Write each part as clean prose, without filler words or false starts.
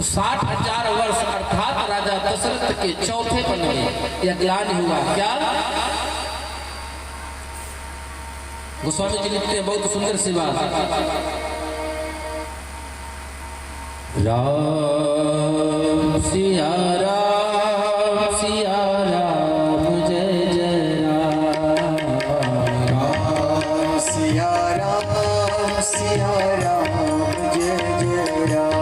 तो 60,000 वर्ष अर्थात राजा दशरथ के चौथे पन में यह ज्ञान हुआ। क्या? गोस्वामी जी लिखते हैं बहुत सुंदर सी बात। राम सिया राम सिया राम जय जय राम। राम सिया राम सिया राम जय जय राम।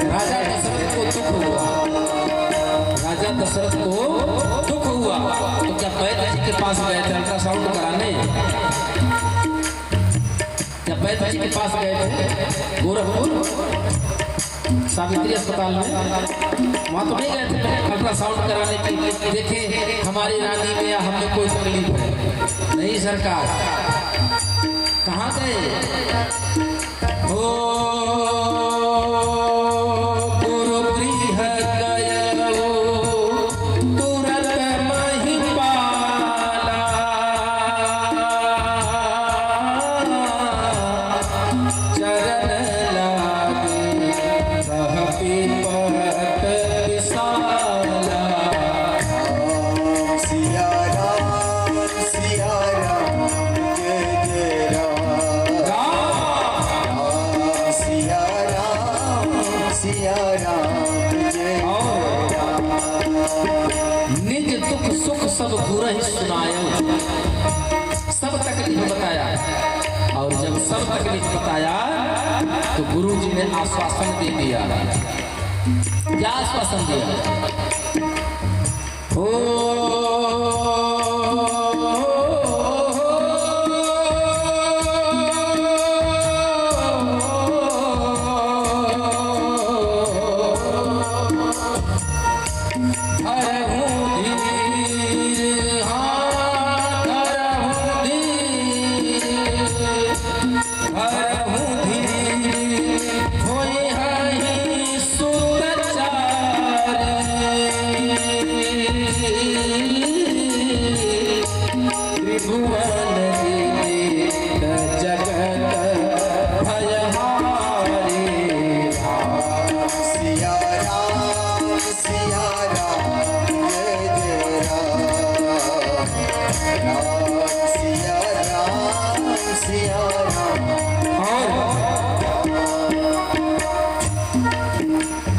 राजा दशरथ को दुख हुआ। राजा दशरथ को दुख हुआ तो क्या वैद्य जी के पास गए थे अल्ट्रासाउंड कराने? क्या वैद्य जी के पास गए थे गोरखपुर सावित्री अस्पताल में? वहाँ तो नहीं गए थे अल्ट्रासाउंड कराने के लिए, देखे हमारी रानी में या हमें कोई तकलीफ है? नहीं सरकार। कहाँ गए? निज दुख सुख सब गुरु ही सुनायो। सब तकलीफ बताया और जब सब तकलीफ बताया तो गुरु जी ने आश्वासन दे दिया। क्या आश्वासन दिया?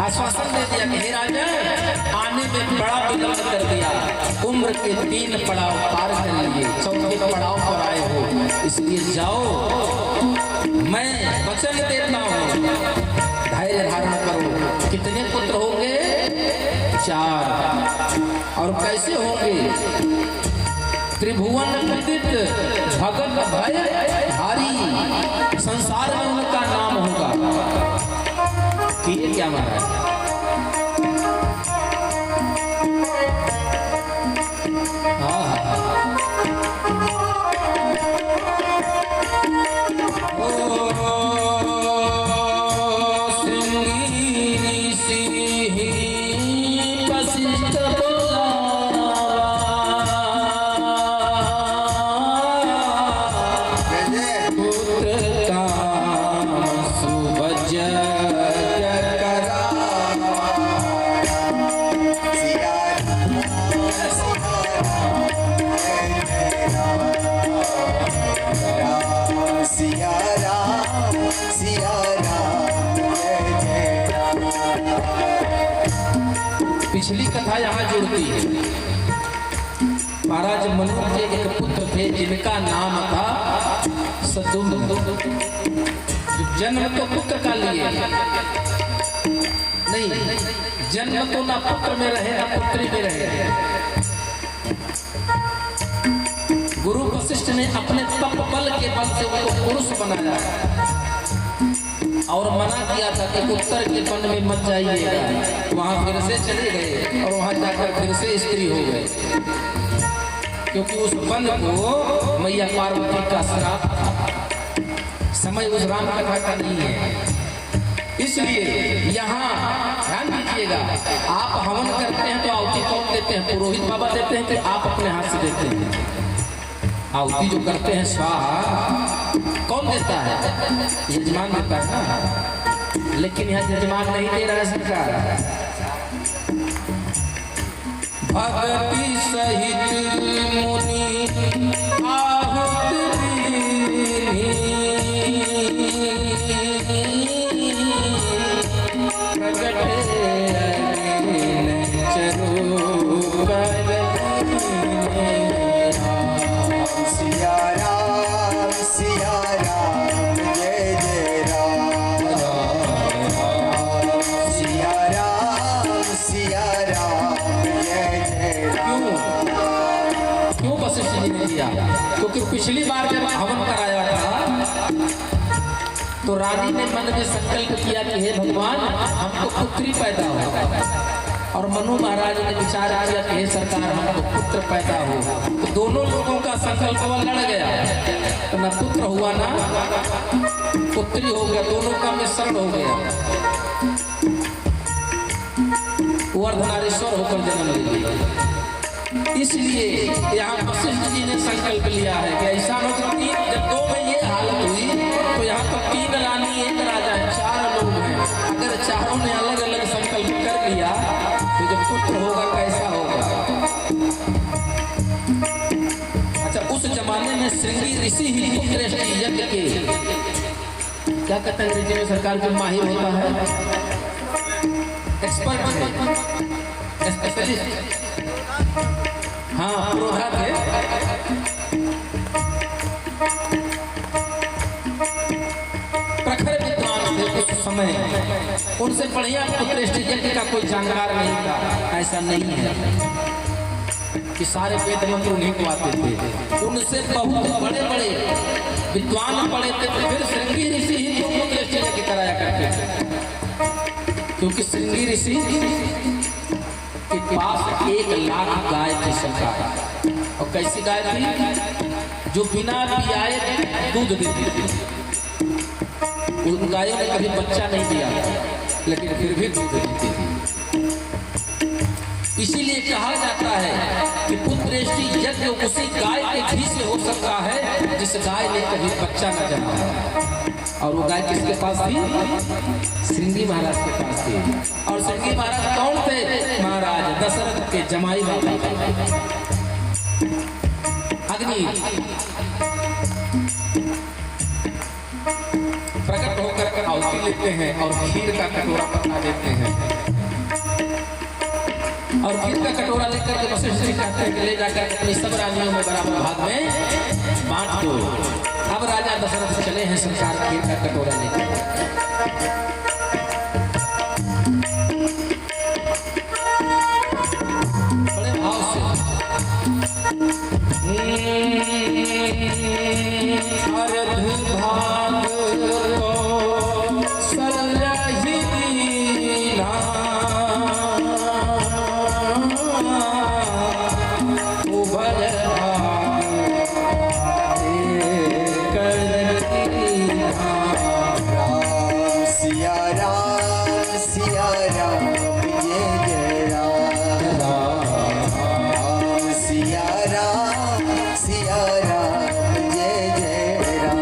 आश्वासन दे दिया कि हे राजा, आने में बड़ा विलंब कर दिया। उम्र के 3 पड़ाव पार कर लिए, चौथे पड़ाव पर आए हो, इसलिए जाओ, मैं वचन देता हूँ, धैर्य धारण करो। कितने पुत्र होंगे? 4। और कैसे होंगे? त्रिभुवन पंडित भगत भय भारी, संसार में उनका नाम होगा। ये क्या मारा है? पिछली कथा यहाँ जुड़ती है। महाराज मनु के एक पुत्र थे जिनका नाम था सतुंद। जन्म तो पुत्र का लिए नहीं, जन्म तो ना पुत्र में रहे ना पुत्री में रहे। गुरु वशिष्ठ ने अपने तप बल के बल से उनको पुरुष बनाया और मना किया था कि उत्तर के वन में मत जाइएगा। वहां फिर से चले गए और वहां जाकर फिर से स्त्री हो गए, क्योंकि उस वन को मैया पार्वती का श्राप था। समय उस राम कथा का नहीं है, इसलिए यहाँ ध्यान दीजिएगा। आप हवन करते हैं तो आहुति कौन देते हैं? पुरोहित बाबा देते हैं कि आप अपने हाथ से देते हैं? आहुति जो करते हैं स्वाहा कौन देता है? यजमान देता है ना। लेकिन यहाँ यजमान नहीं दे रहा है सरकार। भक्ति सहित मुनि आहुति क्योंकि पिछली बार जब हवन कराया था तो रानी ने मन में संकल्प किया कि हे भगवान हमको पुत्री पैदा हो, और मनु महाराज ने विचार किया कि हे सरकार हमको पुत्र पैदा हो। तो दोनों लोगों का संकल्प लड़ गया, तो न पुत्र हुआ ना पुत्री हो गया, दोनों का मिश्रण हो गया। वो अर्धनारीश्वर होकर जन्म ले लिया। इसलिए यहाँ वशिष्ठ जी ने संकल्प लिया है कि ऐसा हो तो जब दो में ये हालत हुई तो यहाँ तो 3 रानी 1 राजा है, 4 लोग हैं। अगर चारों ने अलग अलग संकल्प कर लिया तो जब पुत्र होगा कैसा होगा? अच्छा, उस जमाने में श्रृंगी ऋषि ही पुत्रष्टि यज्ञ के क्या कहते हैं अंग्रेजी में सरकार जो माहिर होता है, एक्सपर्ट है, स्पेशलिस्ट, हाँ पुरोधा थे। प्रखर विद्वान थे उस समय, उनसे बढ़िया पुत्रष्टि यज्ञ का कोई जानकार नहीं था। ऐसा नहीं है कि सारे वेद मंत्र उन्हीं को आते थे, उनसे बहुत बड़े बड़े विद्वान पढ़े थे। तो फिर श्रृंगी ऋषि ही पुत्रष्टि यज्ञ कराया करते थे, क्योंकि श्रृंगी ऋषि के पास 1 लाख गाय थी सरकार। और कैसी गाय थी? जो बिना पियाए दूध देती थी। उन गायों ने कभी बच्चा नहीं दिया, लेकिन फिर भी दूध देती थी। इसीलिए कहा जाता है कि पुत्रष्टि यज्ञ उसी गाय के घी से हो सकता है जिस गाय ने कभी बच्चा न जन्मा। और वो गाय किसके पास थी? श्रृंगी महाराज के पास थी। और श्रृंगी महाराज कौन थे? महाराज दशरथ के जमाई बाबा अग्नि प्रकट होकर आहुति लेते हैं और खीर का कटोरा पकड़ा देते हैं। और खीर का कटोरा लेकर के वशिष्ठ जी कहते हैं कि ले जाकर अपनी सब रानियों में बराबर भाग में बांट दो। अब राजा दशरथ चले हैं सरकार खीर का कटोरा लेकर। बड़े भाव से अर्ध भाग सलही दीना उभर सिया राम जय जय राम, सिया राम जय जय राम।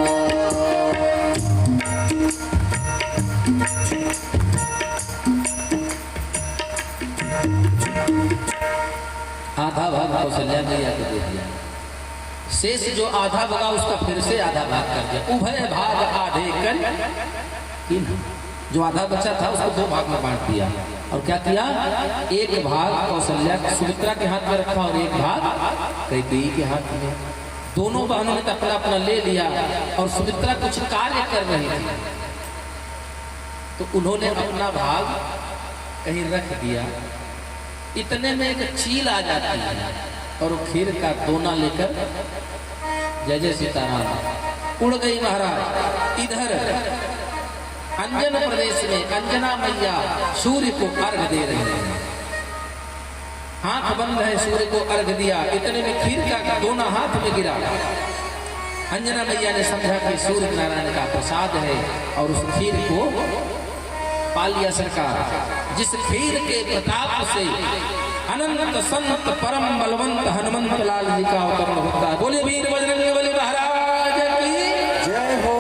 आधा भाग कौशल्या मैया को दे दिया, शेष जो आधा बगा उसका फिर से आधा भाग कर दिया। उभय भाग आधे कर, जो आधा बचा था उसको 2 भाग में बांट दिया। और क्या किया? 1 भाग कौशल्या सुमित्रा के हाथ में रखा और 1 भाग कैकेयी के हाथ में। दोनों बहनों ने अपना अपना ले लिया। और सुमित्रा कुछ कार्य कर रही थी तो उन्होंने अपना भाग कहीं रख दिया। इतने में एक चील आ जाती है और खीर का दोना लेकर जय जय सीताराम। उड़ गई महाराज। इधर अंजन प्रदेश में अंजना मैया सूर्य को अर्घ दे रहे हैं। हाथ बंद है, सूर्य को अर्घ दिया, इतने में खीर का दोनों हाथ में गिरा। अंजना मैया ने समझा कि सूर्य नारायण का प्रसाद है और उस खीर को पा लिया सरकार। जिस खीर के प्रताप से अनंत संत परम बलवंत हनुमंत लाल जी का अवतरण होता है। बोले वीर बजरंगबली महाराज की जय हो।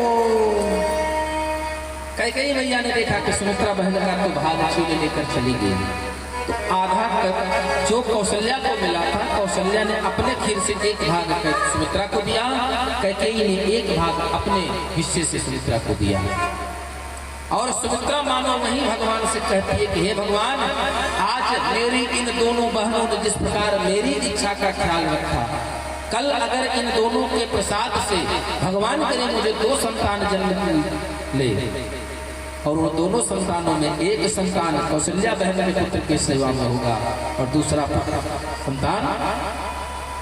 कैकेयी मैया ने देखा कि सुमित्रा बहन का तो भाग छीन लेकर चली गई, तो आधा कर जो कौशल्या को मिला था, कौशल्या ने अपने खीर से एक भाग सुमित्रा को दिया, कैकेयी ने एक भाग अपने हिस्से से सुमित्रा को दिया। और सुमित्रा मानो वहीं भगवान से कहती है कि हे भगवान, आज मेरी इन दोनों बहनों ने जिस प्रकार मेरी इच्छा का ख्याल रखा, कल अगर इन दोनों के प्रसाद से भगवान करे मुझे 2 संतान जन्म ले, और वो दोनों संतानों में एक संतान कौशल्या बहन के पुत्र की सेवा में होगा और दूसरा संतान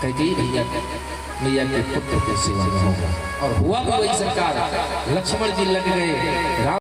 कैकेयी मैया के पुत्र की सेवा में होगा। और हुआ भी वही सरकार। लक्ष्मण जी लग गए।